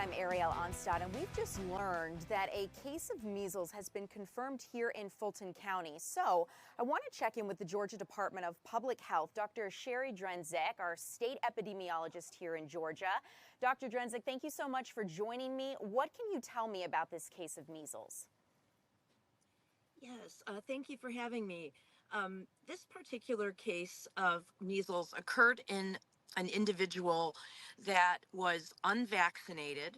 I'm Ariel Onstad, and we've just learned that a case of measles has been confirmed here in Fulton County. So I want to check in with the Georgia Department of Public Health, Dr. Sherry Drenzek, our state epidemiologist here in Georgia. Dr. Drenzek, thank you so much for joining me. What can you tell me about this case of measles? Yes, thank you for having me. This particular case of measles occurred in an individual that was unvaccinated,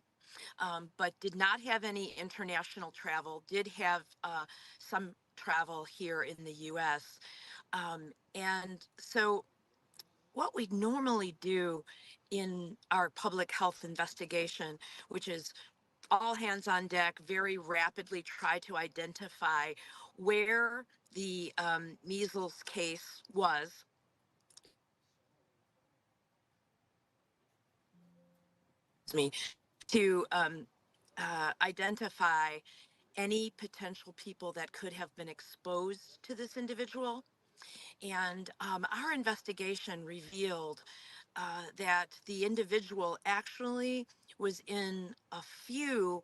but did not have any international travel, did have some travel here in the US. And so what we normally do in our public health investigation, which is all hands on deck, very rapidly try to identify where the measles case was. Me to identify any potential people that could have been exposed to this individual. And our investigation revealed that the individual actually was in a few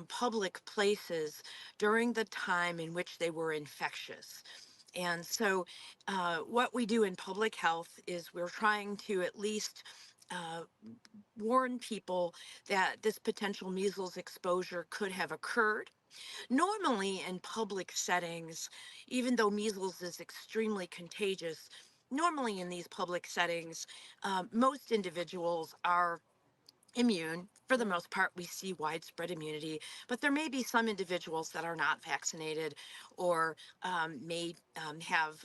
public places during the time in which they were infectious. And so, what we do in public health is we're trying to at least uh, warn people that this potential measles exposure could have occurred. Normally, in public settings, even though measles is extremely contagious, normally in these public settings, most individuals are immune. For the most part, we see widespread immunity, but there may be some individuals that are not vaccinated or may have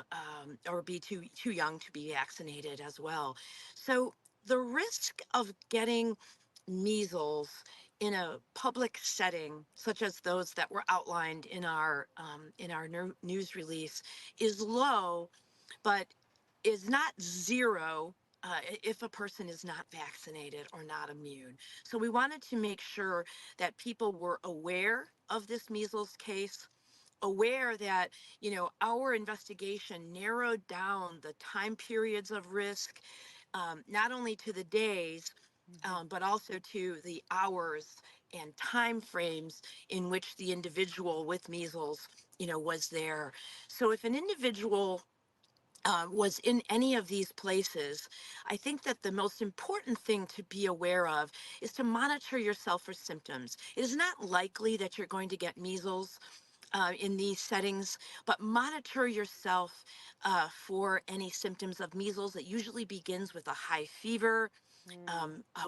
or be too young to be vaccinated as well. So the risk of getting measles in a public setting, such as those that were outlined in our news release, is low, but is not zero if a person is not vaccinated or not immune. So we wanted to make sure that people were aware of this measles case, aware that, you know, our investigation narrowed down the time periods of risk, not only to the days, but also to the hours and time frames in which the individual with measles, you know, was there. So if an individual was in any of these places, I think that the most important thing to be aware of is to monitor yourself for symptoms. It is not likely that you're going to get measles in these settings, but monitor yourself for any symptoms of measles. It usually begins with a high fever,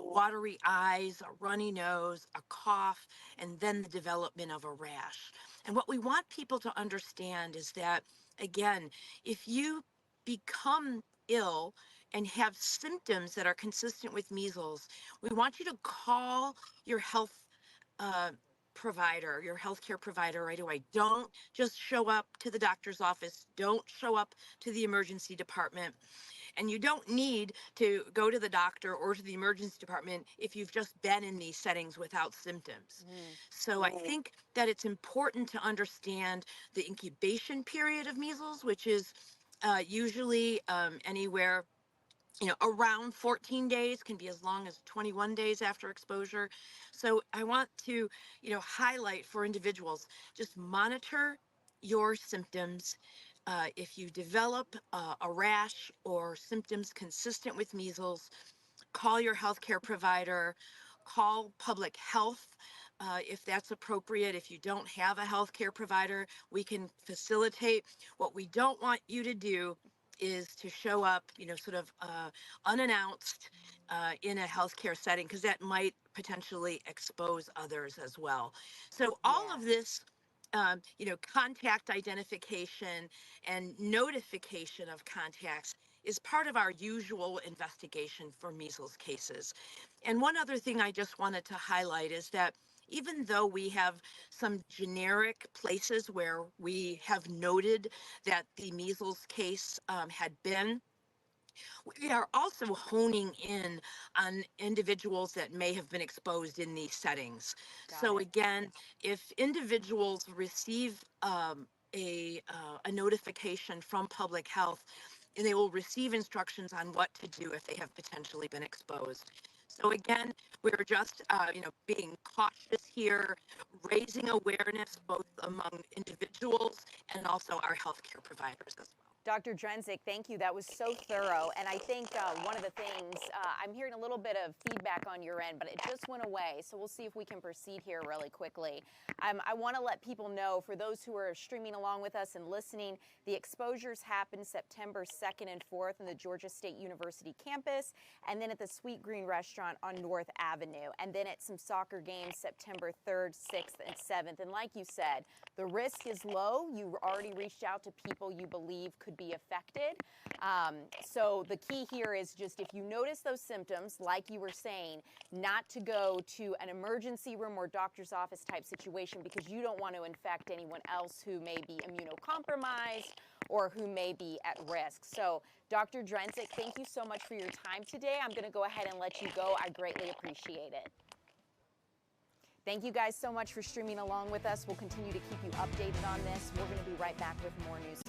watery eyes, a runny nose, a cough, and then the development of a rash. And what we want people to understand is that, again, if you become ill and have symptoms that are consistent with measles, we want you to call your health uh, provider, your healthcare provider right away. Don't just show up to the doctor's office. Don't show up to the emergency department. And you don't need to go to the doctor or to the emergency department if you've just been in these settings without symptoms. So I think that it's important to understand the incubation period of measles, which is usually anywhere, you know, around 14 days, can be as long as 21 days after exposure. So I want to, you know, highlight for individuals, just monitor your symptoms. If you develop a rash or symptoms consistent with measles, call your healthcare provider, call public health if that's appropriate. If you don't have a healthcare provider, we can facilitate. What we don't want you to do is to show up, you know, sort of unannounced in a healthcare setting, because that might potentially expose others as well. So all of this, you know, contact identification and notification of contacts is part of our usual investigation for measles cases. And one other thing I just wanted to highlight is that even though we have some generic places where we have noted that the measles case had been, we are also honing in on individuals that may have been exposed in these settings. So again, if individuals receive a notification from public health, and they will receive instructions on what to do if they have potentially been exposed. So again, We're just, being cautious here, raising awareness both among individuals and also our healthcare providers as well. Dr. Drenzik, thank you. That was so thorough. And I think one of the things, I'm hearing a little bit of feedback on your end, but it just went away. So we'll see if we can proceed here really quickly. I want to let people know, for those who are streaming along with us and listening, the exposures happen September 2nd and 4th in the Georgia State University campus, and then at the Sweet Green Restaurant on North Avenue, and then at some soccer games September 3rd, 6th, and 7th. And like you said, the risk is low. You already reached out to people you believe could be affected. So the key here is just, if you notice those symptoms, like you were saying, not to go to an emergency room or doctor's office type situation, because you don't want to infect anyone else who may be immunocompromised or who may be at risk. So Dr. Drenzik, thank you so much for your time today. I'm going to go ahead and let you go. I greatly appreciate it. Thank you guys so much for streaming along with us. We'll continue to keep you updated on this. We're going to be right back with more news.